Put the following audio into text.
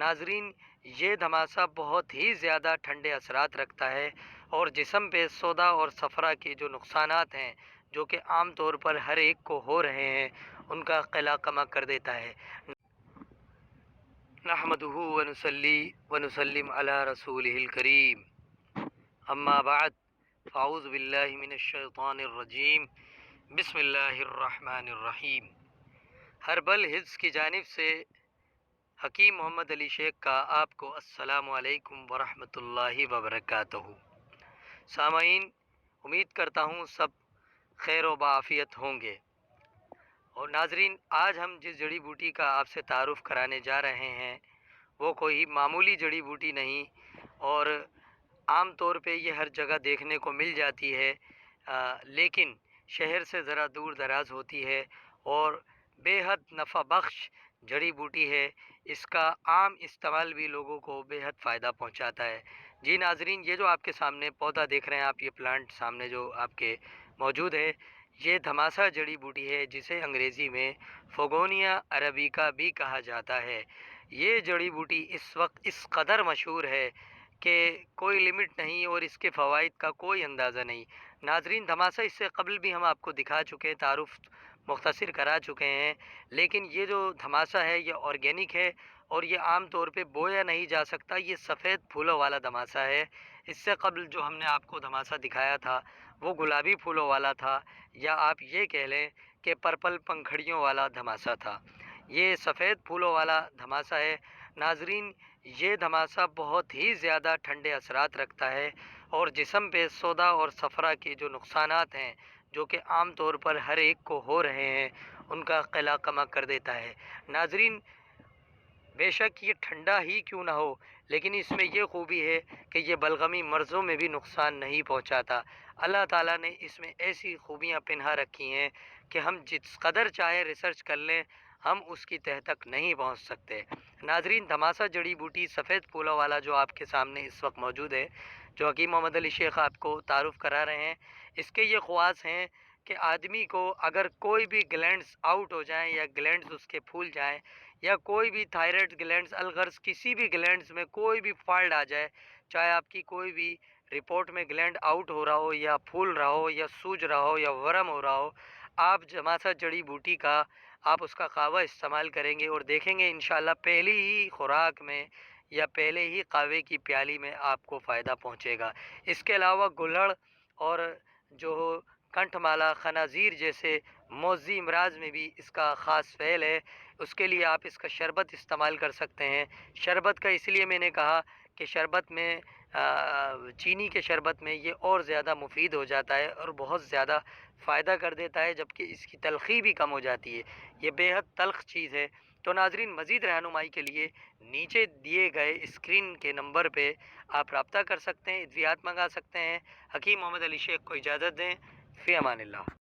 ناظرین، یہ دھماسہ بہت ہی زیادہ ٹھنڈے اثرات رکھتا ہے اور جسم پہ سودا اور صفرا کے جو نقصانات ہیں جو کہ عام طور پر ہر ایک کو ہو رہے ہیں ان کا قلع کما کر دیتا ہے۔ نحمدہ ونصلی ونسلم علی رسولہ الکریم، اما بعد، فاعوذ باللہ من الشیطان الرجیم، بسم اللہ الرحمن الرحیم۔ ہربل حفظ کی جانب سے حکیم محمد علی شیخ کا آپ کو السلام علیکم ورحمۃ اللہ وبرکاتہ۔ سامعین، امید کرتا ہوں سب خیر و بعافیت ہوں گے۔ اور ناظرین، آج ہم جس جڑی بوٹی کا آپ سے تعارف کرانے جا رہے ہیں وہ کوئی معمولی جڑی بوٹی نہیں، اور عام طور پہ یہ ہر جگہ دیکھنے کو مل جاتی ہے، لیکن شہر سے ذرا دور دراز ہوتی ہے اور بے حد نفع بخش جڑی بوٹی ہے۔ اس کا عام استعمال بھی لوگوں کو بے حد فائدہ پہنچاتا ہے۔ جی ناظرین، یہ جو آپ کے سامنے پودا دیکھ رہے ہیں آپ، یہ پلانٹ سامنے جو آپ کے موجود ہے، یہ دھماسہ جڑی بوٹی ہے جسے انگریزی میں فوگونیا عربیکا بھی کہا جاتا ہے۔ یہ جڑی بوٹی اس وقت اس قدر مشہور ہے کہ کوئی لمٹ نہیں اور اس کے فوائد کا کوئی اندازہ نہیں۔ ناظرین، دھماسہ اس سے قبل بھی ہم آپ کو دکھا چکے ہیں، تعارف مختصر کرا چکے ہیں، لیکن یہ جو دھماسہ ہے یہ آرگینک ہے اور یہ عام طور پہ بویا نہیں جا سکتا۔ یہ سفید پھولوں والا دھماسہ ہے۔ اس سے قبل جو ہم نے آپ کو دھماسہ دکھایا تھا وہ گلابی پھولوں والا تھا، یا آپ یہ کہہ لیں کہ پرپل پنکھڑیوں والا دھماسہ تھا۔ یہ سفید پھولوں والا دھماسہ ہے۔ ناظرین، یہ دھماسہ بہت ہی زیادہ ٹھنڈے اثرات رکھتا ہے اور جسم پہ سودا اور صفرا کے جو نقصانات ہیں جو کہ عام طور پر ہر ایک کو ہو رہے ہیں ان کا قلع کما کر دیتا ہے۔ ناظرین، بے شک یہ ٹھنڈا ہی کیوں نہ ہو، لیکن اس میں یہ خوبی ہے کہ یہ بلغمی مرضوں میں بھی نقصان نہیں پہنچاتا۔ اللہ تعالیٰ نے اس میں ایسی خوبیاں پنہا رکھی ہیں کہ ہم جس قدر چاہے ریسرچ کر لیں ہم اس کی تہ تک نہیں پہنچ سکتے۔ ناظرین، دھماسہ جڑی بوٹی سفید پھولوں والا جو آپ کے سامنے اس وقت موجود ہے، جو حکیم محمد علی شیخ آپ کو تعارف کرا رہے ہیں، اس کے یہ خواص ہیں کہ آدمی کو اگر کوئی بھی گلینڈز آؤٹ ہو جائیں یا گلینڈز اس کے پھول جائیں، یا کوئی بھی تھائرائڈ گلینڈز الغرض کسی بھی گلینڈز میں کوئی بھی فالٹ آ جائے، چاہے آپ کی کوئی بھی رپورٹ میں گلینڈ آؤٹ ہو رہا ہو یا پھول رہا ہو یا سوج رہا ہو یا ورم ہو رہا ہو، آپ دھماسہ جڑی بوٹی کا آپ اس کا قہوہ استعمال کریں گے اور دیکھیں گے انشاءاللہ پہلی ہی خوراک میں یا پہلے ہی قہوے کی پیالی میں آپ کو فائدہ پہنچے گا۔ اس کے علاوہ گلہڑ اور جو کنٹھ مالا خنازیر جیسے موذی امراض میں بھی اس کا خاص فعل ہے۔ اس کے لیے آپ اس کا شربت استعمال کر سکتے ہیں۔ شربت کا اس لیے میں نے کہا کہ شربت میں چینی کے شربت میں یہ اور زیادہ مفید ہو جاتا ہے اور بہت زیادہ فائدہ کر دیتا ہے، جبکہ اس کی تلخی بھی کم ہو جاتی ہے۔ یہ بے حد تلخ چیز ہے۔ تو ناظرین، مزید رہنمائی کے لیے نیچے دیے گئے اسکرین کے نمبر پہ آپ رابطہ کر سکتے ہیں، ادویات منگا سکتے ہیں۔ حکیم محمد علی شیخ کو اجازت دیں، فی امان اللہ۔